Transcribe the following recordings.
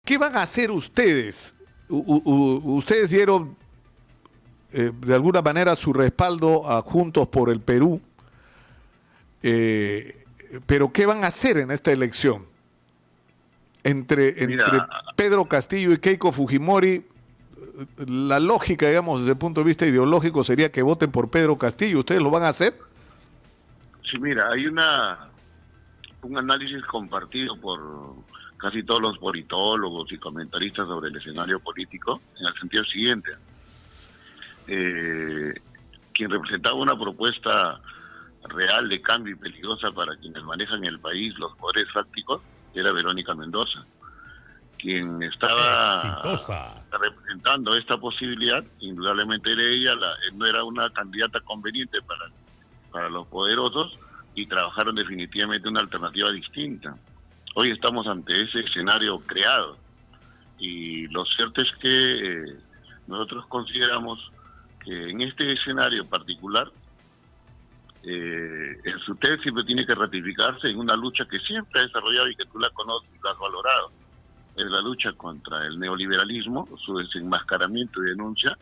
¿qué van a hacer ustedes? Ustedes dieron de alguna manera su respaldo a Juntos por el Perú, pero ¿qué van a hacer en esta elección? Entre Pedro Castillo y Keiko Fujimori, la lógica, digamos, desde el punto de vista ideológico sería que voten por Pedro Castillo. ¿Ustedes lo van a hacer? Sí, mira, hay un análisis compartido por casi todos los politólogos y comentaristas sobre el escenario político, en el sentido siguiente. Quien representaba una propuesta real de cambio y peligrosa para quienes manejan el país los poderes fácticos era Verónica Mendoza. Quien estaba representando esta posibilidad, indudablemente era ella, no era una candidata conveniente para los poderosos, y trabajaron definitivamente una alternativa distinta. Hoy estamos ante ese escenario creado, y lo cierto es que nosotros consideramos que en este escenario particular el SUTEP siempre tiene que ratificarse en una lucha que siempre ha desarrollado y que tú la conoces y la has valorado. Es la lucha contra el neoliberalismo, su desenmascaramiento y denuncia,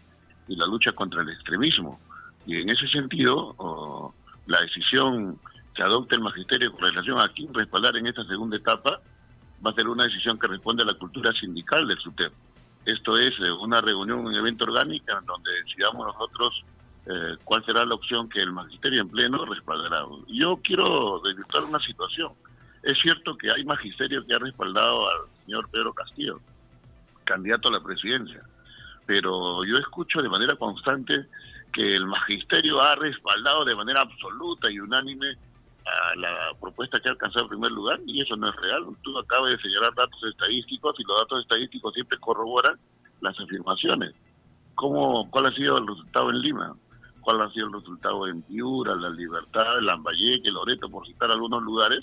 y la lucha contra el extremismo. Y en ese sentido, la decisión que adopte el magisterio con relación a quién respaldar en esta segunda etapa va a ser una decisión que responde a la cultura sindical del SUTEP. Esto es una reunión, un evento orgánico en donde decidamos nosotros cuál será la opción que el magisterio en pleno respaldará. Yo quiero desvirtuar una situación. Es cierto que hay magisterio que ha respaldado al señor Pedro Castillo, candidato a la presidencia, pero yo escucho de manera constante que el magisterio ha respaldado de manera absoluta y unánime a la propuesta que ha alcanzado el primer lugar, y eso no es real. Tú acabas de señalar datos estadísticos, y los datos estadísticos siempre corroboran las afirmaciones. ¿Cuál ha sido el resultado en Lima? ¿Cuál ha sido el resultado en Piura, La Libertad, Lambayeque, Loreto, por citar algunos lugares?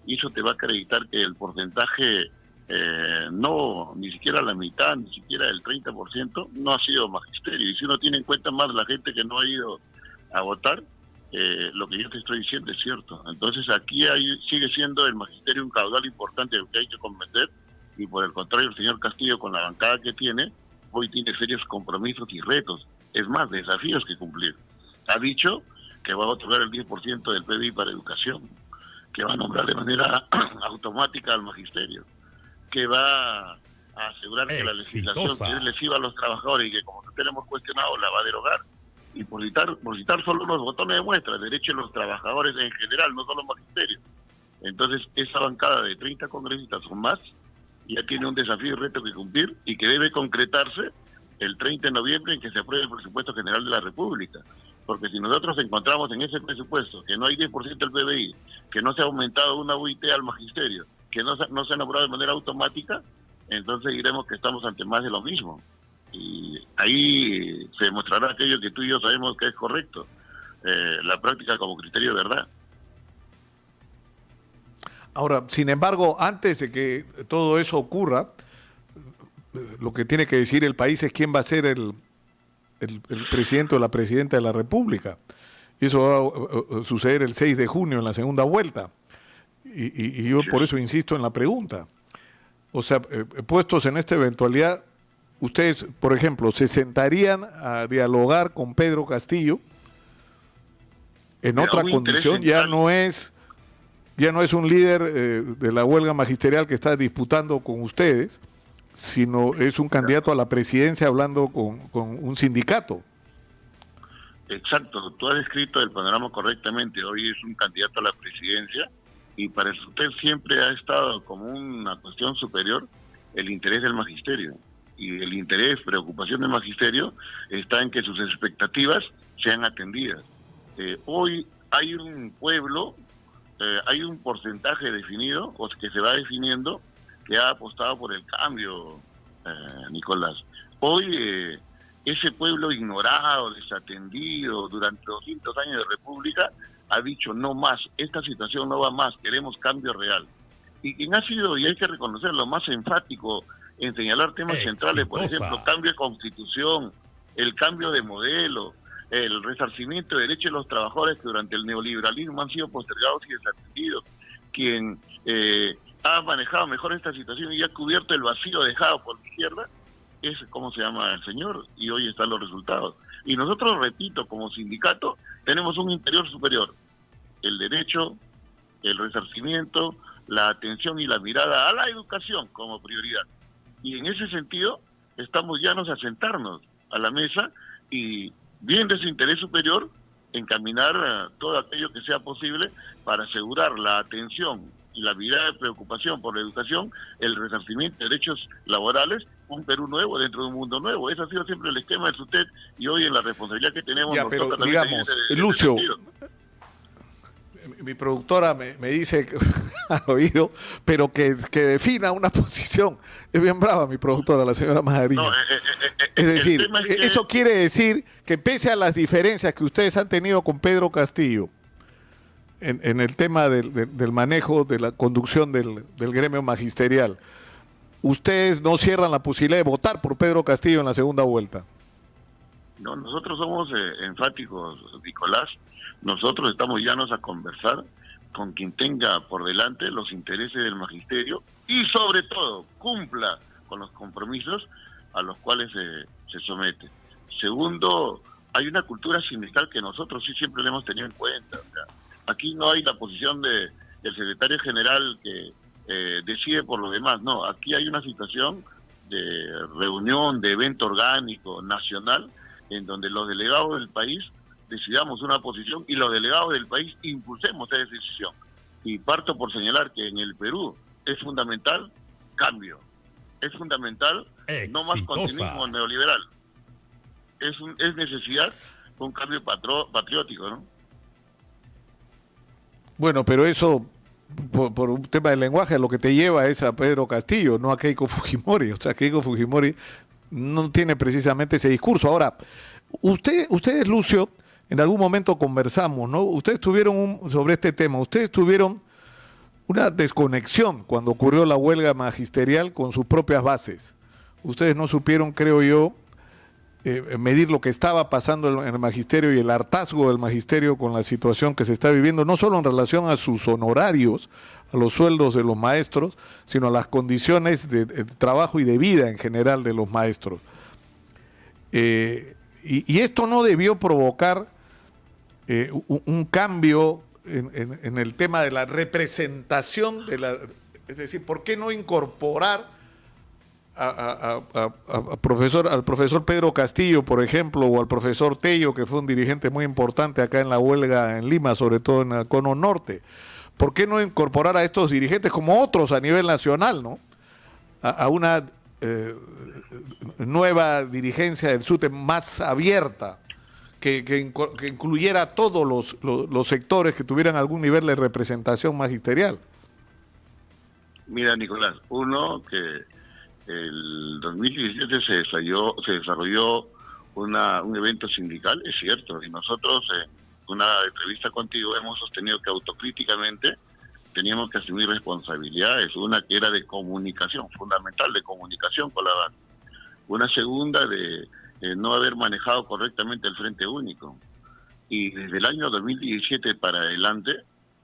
Y eso te va a acreditar que el porcentaje, ni siquiera la mitad, ni siquiera el 30%, no ha sido magisterio. Y si uno tiene en cuenta más la gente que no ha ido a votar, lo que yo te estoy diciendo es cierto. Entonces aquí sigue siendo el magisterio un caudal importante que hay que convencer, y por el contrario el señor Castillo, con la bancada que tiene, hoy tiene serios compromisos y retos, es más, desafíos que cumplir. Ha dicho que va a otorgar el 10% del PBI para educación, que va a nombrar de manera automática al magisterio, que va a asegurar que la legislación que es lesiva a los trabajadores y que, como nosotros hemos cuestionado, la va a derogar. Y por citar solo unos botones de muestra, derecho de los trabajadores en general, no solo magisterio. Entonces, esa bancada de 30 congresistas o más ya tiene un desafío y reto que cumplir, y que debe concretarse el 30 de noviembre en que se apruebe el presupuesto general de la República. Porque si nosotros encontramos en ese presupuesto que no hay 10% del PBI, que no se ha aumentado una UIT al magisterio, que no se ha nombrado de manera automática, entonces diremos que estamos ante más de lo mismo. Y ahí se demostrará aquello que tú y yo sabemos que es correcto, la práctica como criterio de verdad. Ahora, sin embargo, antes de que todo eso ocurra, lo que tiene que decir el país es quién va a ser el presidente o la presidenta de la República. Y eso va a suceder el 6 de junio en la segunda vuelta. Y yo por eso insisto en la pregunta. O sea, puestos en esta eventualidad, ustedes, por ejemplo, ¿se sentarían a dialogar con Pedro Castillo en otra condición? Ya no es un líder de la huelga magisterial que está disputando con ustedes, sino es un candidato a la presidencia hablando con un sindicato. Exacto, tú has descrito el panorama correctamente. Hoy es un candidato a la presidencia, y para usted siempre ha estado como una cuestión superior el interés del magisterio. Y el interés, preocupación del magisterio está en que sus expectativas sean atendidas. Hoy hay un pueblo, hay un porcentaje definido, o que se va definiendo, que ha apostado por el cambio, Nicolás. Hoy ese pueblo ignorado, desatendido durante 200 años de república, ha dicho no más, esta situación no va más, queremos cambio real. Y quien ha sido, y hay que reconocerlo, más enfático en señalar temas centrales, por ejemplo, cambio de constitución, el cambio de modelo, el resarcimiento de derechos de los trabajadores que durante el neoliberalismo han sido postergados y desatendidos, quien ha manejado mejor esta situación y ha cubierto el vacío dejado por la izquierda, es como se llama el señor, y hoy están los resultados. Y nosotros, repito, como sindicato, tenemos un interior superior, el derecho, el resarcimiento, la atención y la mirada a la educación como prioridad. Y en ese sentido, estamos llanos a sentarnos a la mesa y, viendo ese interés superior, encaminar todo aquello que sea posible para asegurar la atención y la mirada de preocupación por la educación, el resarcimiento de derechos laborales, un Perú nuevo dentro de un mundo nuevo. Ese ha sido siempre el esquema del SUTEP, y hoy en la responsabilidad que tenemos ya, nos pero toca digamos, Lucio, mi productora me dice al oído, pero que defina una posición. Es bien brava mi productora, la señora Madariño. No, es decir, eso quiere decir que pese a las diferencias que ustedes han tenido con Pedro Castillo en el tema del manejo, de la conducción del gremio magisterial, ustedes no cierran la posibilidad de votar por Pedro Castillo en la segunda vuelta. No, nosotros somos enfáticos, Nicolás. Nosotros estamos llanos a conversar con quien tenga por delante los intereses del magisterio y, sobre todo, cumpla con los compromisos a los cuales se somete. Segundo, hay una cultura sindical que nosotros sí siempre le hemos tenido en cuenta. O sea, aquí no hay la posición del secretario general que decide por lo demás. No, aquí hay una situación de reunión, de evento orgánico nacional, en donde los delegados del país decidamos una posición y los delegados del país impulsemos esa decisión. Y parto por señalar que en el Perú es fundamental cambio, es fundamental no más continuismo neoliberal, es necesidad un cambio patriótico, ¿no? Bueno, pero eso por un tema de lenguaje lo que te lleva es a Pedro Castillo, no a Keiko Fujimori. O sea, Keiko Fujimori no tiene precisamente ese discurso. Ahora, ustedes, Lucio, en algún momento conversamos, ¿no? Ustedes tuvieron sobre este tema, ustedes tuvieron una desconexión cuando ocurrió la huelga magisterial con sus propias bases. Ustedes no supieron, creo yo, medir lo que estaba pasando en el magisterio y el hartazgo del magisterio con la situación que se está viviendo, no solo en relación a sus honorarios, a los sueldos de los maestros, sino a las condiciones de trabajo y de vida en general de los maestros. Y esto no debió provocar un cambio en el tema de la representación es decir, ¿por qué no incorporar al profesor Pedro Castillo, por ejemplo, o al profesor Tello, que fue un dirigente muy importante acá en la huelga en Lima, sobre todo en el Cono Norte? ¿Por qué no incorporar a estos dirigentes, como otros a nivel nacional, ¿no? a una nueva dirigencia del SUTEP más abierta, que incluyera a todos los sectores que tuvieran algún nivel de representación magisterial? Mira, Nicolás, uno, que el 2017 se desarrolló un evento sindical, es cierto, y nosotros en una entrevista contigo hemos sostenido que autocríticamente teníamos que asumir responsabilidades, una que era de comunicación, fundamental, de comunicación con la base, una segunda de no haber manejado correctamente el Frente Único, y desde el año 2017 para adelante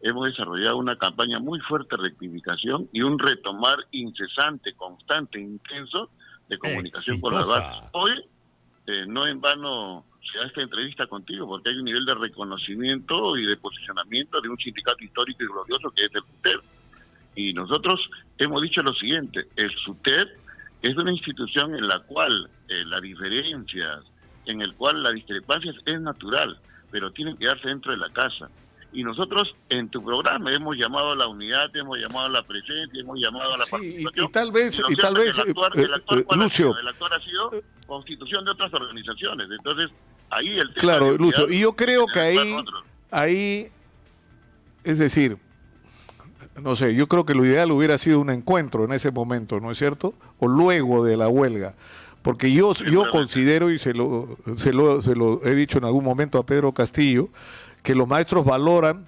hemos desarrollado una campaña muy fuerte de rectificación y un retomar incesante, constante, intenso de comunicación con la base. Hoy, no en vano se da esta entrevista contigo, porque hay un nivel de reconocimiento y de posicionamiento de un sindicato histórico y glorioso que es el SUTEP. Y nosotros hemos dicho lo siguiente: el SUTEP es una institución en la cual las diferencias, en el cual las discrepancias es natural, pero tienen que darse dentro de la casa. Y nosotros en tu programa hemos llamado a la unidad, hemos llamado a la presencia, hemos llamado a la participación. Y tal vez, Lucio, el actual ha sido constitución de otras organizaciones. Entonces, ahí el tema. Claro, Lucio, y yo creo que ahí, es decir, no sé, yo creo que lo ideal hubiera sido un encuentro en ese momento, ¿no es cierto? O luego de la huelga. Porque yo considero, y se lo he dicho en algún momento a Pedro Castillo, que los maestros valoran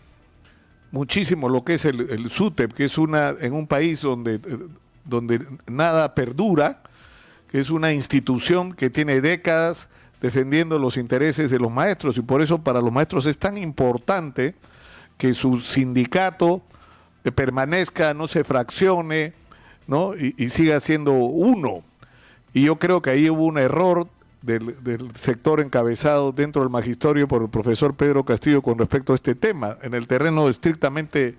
muchísimo lo que es el SUTEP, que es en un país donde nada perdura, que es una institución que tiene décadas defendiendo los intereses de los maestros, y por eso para los maestros es tan importante que su sindicato permanezca, no se fraccione, ¿no? Y siga siendo uno. Y yo creo que ahí hubo un error del sector encabezado dentro del magisterio por el profesor Pedro Castillo con respecto a este tema, en el terreno estrictamente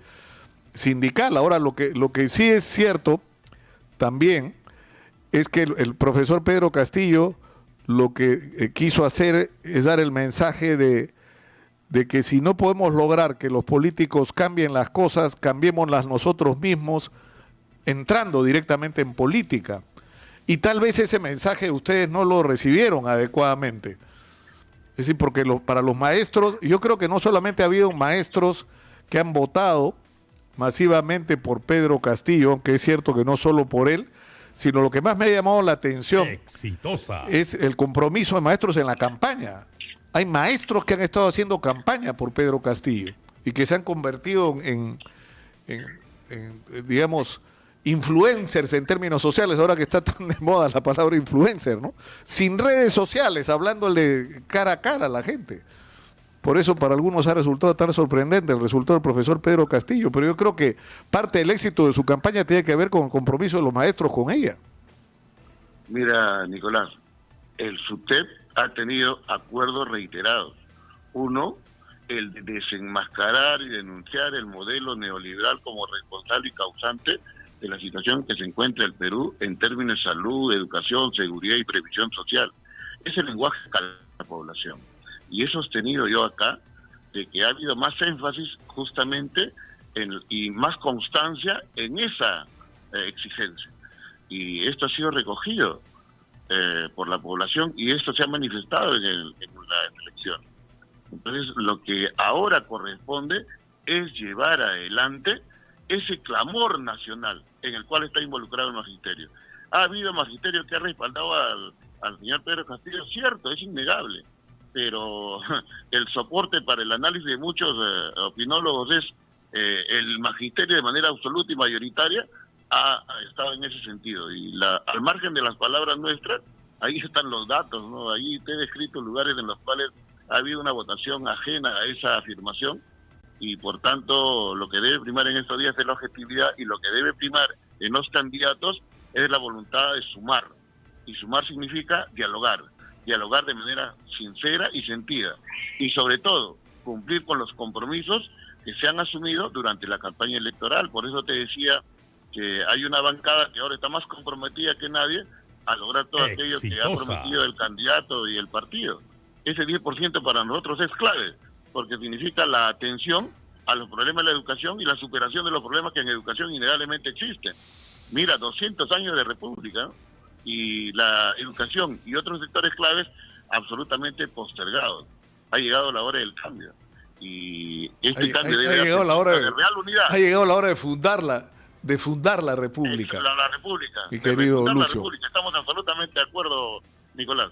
sindical. Ahora, lo que sí es cierto también es que el profesor Pedro Castillo lo que quiso hacer es dar el mensaje de que si no podemos lograr que los políticos cambien las cosas, cambiémoslas nosotros mismos, entrando directamente en política. Y tal vez ese mensaje ustedes no lo recibieron adecuadamente. Es decir, porque para los maestros, yo creo que no solamente ha habido maestros que han votado masivamente por Pedro Castillo, aunque es cierto que no solo por él, sino lo que más me ha llamado la atención es el compromiso de maestros en la campaña. Hay maestros que han estado haciendo campaña por Pedro Castillo y que se han convertido en digamos, influencers en términos sociales, ahora que está tan de moda la palabra influencer, ¿no? Sin redes sociales, hablándole cara a cara a la gente. Por eso para algunos ha resultado tan sorprendente el resultado del profesor Pedro Castillo, pero yo creo que parte del éxito de su campaña tiene que ver con el compromiso de los maestros con ella. Mira, Nicolás, el SUTEP ha tenido acuerdos reiterados. Uno, el de desenmascarar y denunciar el modelo neoliberal como responsable y causante de la situación que se encuentra el Perú en términos de salud, educación, seguridad y previsión social. Es el lenguaje de la población. Y he sostenido yo acá de que ha habido más énfasis justamente y más constancia en esa exigencia. Y esto ha sido recogido por la población y esto se ha manifestado en la elección. Entonces, lo que ahora corresponde es llevar adelante ese clamor nacional en el cual está involucrado el magisterio. Ha habido magisterio que ha respaldado al señor Pedro Castillo, cierto, es innegable, pero el soporte para el análisis de muchos opinólogos es el magisterio de manera absoluta y mayoritaria ha estado en ese sentido. Y al margen de las palabras nuestras, ahí están los datos, ¿no? Ahí te he descrito lugares en los cuales ha habido una votación ajena a esa afirmación y por tanto lo que debe primar en estos días es la objetividad y lo que debe primar en los candidatos es la voluntad de sumar. Y sumar significa dialogar de manera sincera y sentida y sobre todo cumplir con los compromisos que se han asumido durante la campaña electoral. Por eso te decía que hay una bancada que ahora está más comprometida que nadie a lograr todo aquello que ha prometido el candidato y el partido. Ese 10% para nosotros es clave, porque significa la atención a los problemas de la educación y la superación de los problemas que en educación innegablemente existen. Mira, 200 años de república, ¿no? Y la educación y otros sectores claves absolutamente postergados. Ha llegado la hora del cambio. Y este cambio debe ha llegado la hora de real unidad. Ha llegado la hora de fundar la República. La República. Mi querido Lucio. Estamos absolutamente de acuerdo, Nicolás.